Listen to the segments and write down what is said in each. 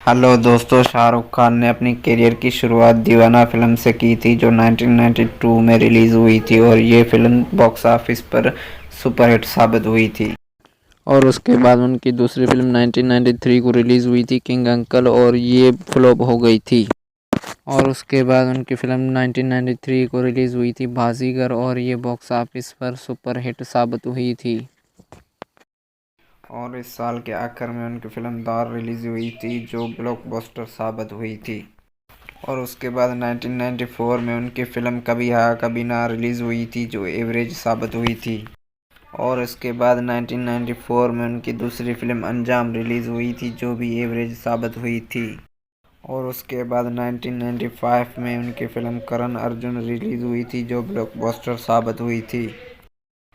Hello दोस्तों, शाहरुख खान ने अपनी करियर की शुरुआत दीवाना फिल्म से की थी जो 1992 में रिलीज़ हुई थी और ये फिल्म बॉक्स ऑफिस पर सुपरहिट साबित हुई थी। और उसके बाद उनकी दूसरी फिल्म 1993 को रिलीज़ हुई थी किंग अंकल और ये फ्लॉप हो गई थी। और उसके बाद उनकी फिल्म 1993 को रिलीज़ हुई थी बाजीगर और ये बॉक्स ऑफिस पर सुपरहिट साबित हुई थी। और इस साल के आखिर में उनकी फिल्म दार रिलीज़ हुई थी जो ब्लॉकबस्टर साबित हुई थी। और उसके बाद 1994 में उनकी फिल्म कभी हाँ कभी ना रिलीज़ हुई थी जो एवरेज साबित हुई थी। और इसके बाद 1994 में उनकी दूसरी फिल्म अंजाम रिलीज़ हुई थी जो भी एवरेज साबित हुई थी। और उसके बाद 1995 में उनकी फिल्म करण अर्जुन रिलीज़ हुई थी जो ब्लॉकबस्टर साबित हुई थी।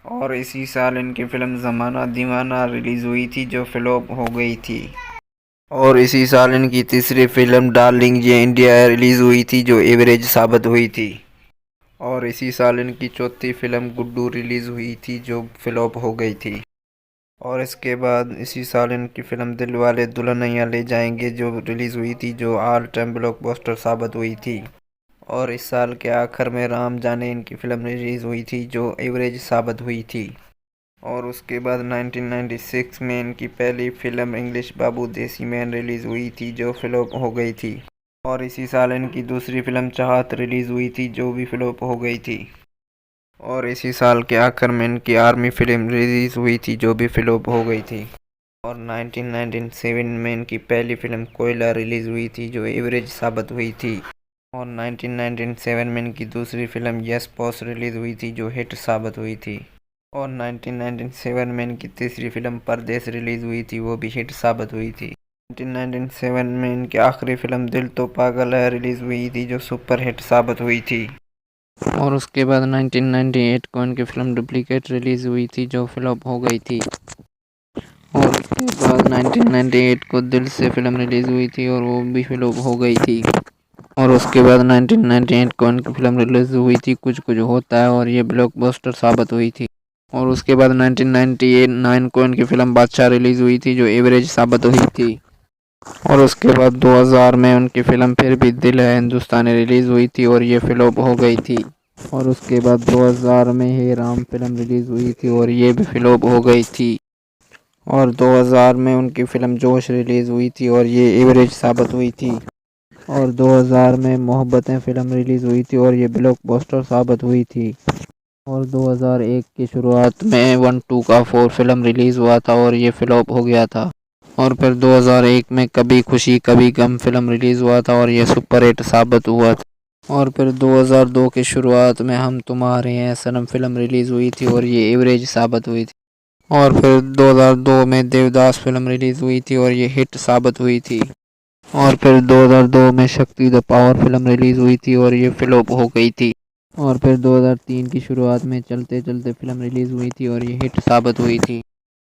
और इसी साल इनकी फिल्म ज़माना दीवाना रिलीज़ हुई थी जो फ्लॉप हो गई थी। और इसी साल इनकी तीसरी फिल्म डार्लिंग ये इंडिया रिलीज़ हुई थी जो एवरेज साबित हुई थी। और इसी साल इनकी चौथी फिल्म गुड्डू रिलीज़ हुई थी जो फ्लॉप हो गई थी। और इसके बाद इसी साल इनकी फिल्म दिलवाले दुल्हनिया ले जाएंगे जो रिलीज़ हुई थी जो ऑल टाइम ब्लॉकबस्टर साबित हुई थी। और इस साल के आखिर में राम जाने इनकी फिल्म रिलीज़ हुई थी जो एवरेज साबित हुई थी। और उसके बाद 1996 में इनकी पहली फिल्म इंग्लिश बाबू देसी मैन रिलीज़ हुई थी जो फ्लॉप हो गई थी। और इसी साल इनकी दूसरी फिल्म चाहत रिलीज़ हुई थी जो भी फ्लॉप हो गई थी। और इसी साल के आखिर में इनकी आर्मी फिल्म रिलीज़ हुई थी जो भी फ्लॉप हो गई थी। और 1997 में इनकी पहली फिल्म कोयला रिलीज़ हुई थी जो एवरेज साबित हुई थी। और 1997 में इनकी दूसरी फिल्म यस बॉस रिलीज़ हुई थी जो हिट साबित हुई थी। और 1997 में इनकी तीसरी फिल्म परदेस रिलीज़ हुई थी वो भी हिट साबित हुई थी। 1997 में इनकी आखिरी फिल्म दिल तो पागल है रिलीज़ हुई थी जो सुपर हिट साबित हुई थी। और उसके बाद 1998 को इनकी फिल्म डुप्लीकेट रिलीज़ हुई थी जो फ्लॉप हो गई थी। और उसके बाद 1998 को दिल से फिल्म रिलीज़ हुई थी और वो भी फ्लॉप हो गई थी। और उसके बाद 1998 को इनकी फिल्म रिलीज़ हुई थी कुछ कुछ होता है और ये ब्लॉकबस्टर साबित हुई थी। और उसके बाद 1999 को इनकी फिल्म बादशाह रिलीज़ हुई थी जो एवरेज साबित हुई थी। और उसके बाद 2000 में उनकी फिल्म फिर भी दिल है हिंदुस्तानी रिलीज़ हुई थी और ये फ्लॉप हो गई थी। और उसके बाद 2000 में हे राम फिल्म रिलीज़ हुई थी और ये भी फ्लॉप हो गई थी। और 2000 में उनकी फिल्म जोश रिलीज़ हुई थी और ये एवरेज साबित हुई थी। और 2000 में मोहब्बतें फिल्म रिलीज़ हुई थी और ये ब्लॉकबस्टर साबित हुई थी। और 2001 की शुरुआत में 1-2 का 4 फिल्म रिलीज़ हुआ था और ये फ्लॉप हो गया था। और फिर 2001 में कभी खुशी कभी गम फिल्म रिलीज़ हुआ था और ये सुपर हिट साबित हुआ था। और फिर 2002 की शुरुआत में हम तुम्हारे हैं सनम फिल्म रिलीज़ हुई थी और ये एवरेज साबित हुई थी। और फिर 2002 में देवदास फिल्म रिलीज़ हुई थी और ये हिट साबित हुई थी। और फिर 2002 में शक्ति द पावर फिल्म रिलीज़ हुई थी और ये फ्लॉप हो गई थी। और फिर 2003 की शुरुआत में चलते चलते फिल्म रिलीज़ हुई थी और ये हिट साबित हुई थी।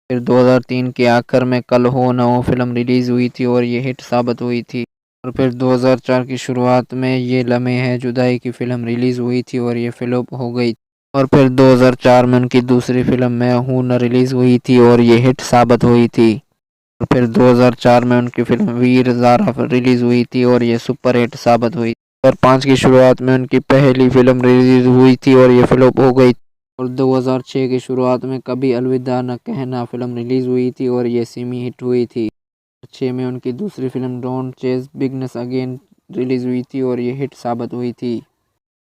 फिर 2003 के आखिर में कल हो न हो फिल्म रिलीज़ हुई थी और ये हिट साबित हुई थी। और फिर 2004 की शुरुआत में ये लम्हे हैं जुदाई की फिल्म रिलीज़ हुई थी और ये फ्लॉप हो गई। और फिर 2004 में उनकी दूसरी फिल्म मैं हूं न रिलीज़ हुई थी और ये हिट साबित हुई थी। और फिर 2004 में उनकी फिल्म वीर ज़ारा रिलीज़ हुई थी और ये सुपर हिट साबित हुई। और 2005 की शुरुआत में उनकी पहली फिल्म रिलीज़ हुई थी और ये फ्लॉप हो गई। और 2006 की शुरुआत में कभी अलविदा न कहना फिल्म रिलीज़ हुई थी और ये सेमी हिट हुई थी। 2006 में उनकी दूसरी film don't chase bigness again release हुई थी और ये हिट साबित हुई थी।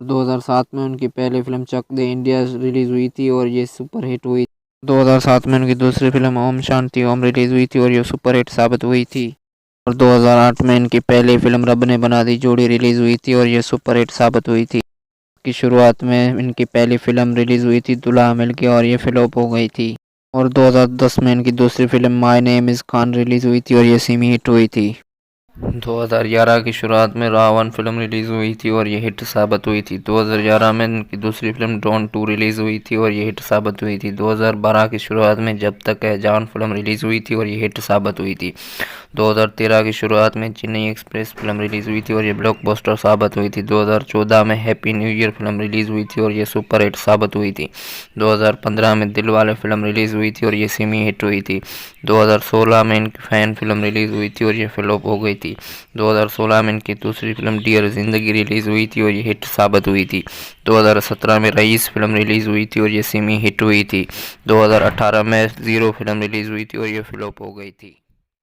2007 में उनकी पहली फिल्म चक दे इंडिया रिलीज़ हुई थी और ये सुपर हिट हुई। 2007 में उनकी दूसरी फिल्म ओम शांति ओम रिलीज़ हुई थी और ये सुपर हिट साबित हुई थी। और 2008 में इनकी पहली फिल्म रब ने बना दी जोड़ी रिलीज़ हुई थी और ये सुपर हिट साबित हुई थी। की शुरुआत में इनकी पहली फिल्म रिलीज़ हुई थी दुल्हा मिल के और ये फ्लॉप हो गई थी। और 2010 में इनकी दूसरी film my name is Khan release हुई थी और ये सेमी हिट हुई थी। 2011 की शुरुआत में रावण फिल्म रिलीज़ हुई थी और ये हिट साबित हुई थी। 2011 में इनकी दूसरी फिल्म डॉन 2 रिलीज़ हुई थी और ये हिट साबित हुई थी। 2012 की शुरुआत में जब तक है जान फिल्म रिलीज़ हुई थी और ये हिट साबित हुई थी। 2013 की शुरुआत में चेन्नई एक्सप्रेस फिल्म रिलीज हुई थी और ये ब्लॉकबस्टर साबित हुई थी। 2014 में happy new year film release हुई थी और ये सुपरहिट साबित हुई थी। 2015 में दिलवाले फिल्म रिलीज हुई थी और ये सेमी हिट हुई थी। 2016 में इनकी फैन फिल्म रिलीज हुई थी और ये फ्लॉप हो गई थी। 2016 में इनकी दूसरी फिल्म डियर जिंदगी रिलीज हुई थी और ये हिट साबित हुई थी। 2017 में रईस फिल्म रिलीज हुई थी और ये सेमी हिट हुई थी। 2018 में जीरो फिल्म रिलीज हुई थी और ये फ्लॉप हो गई थी।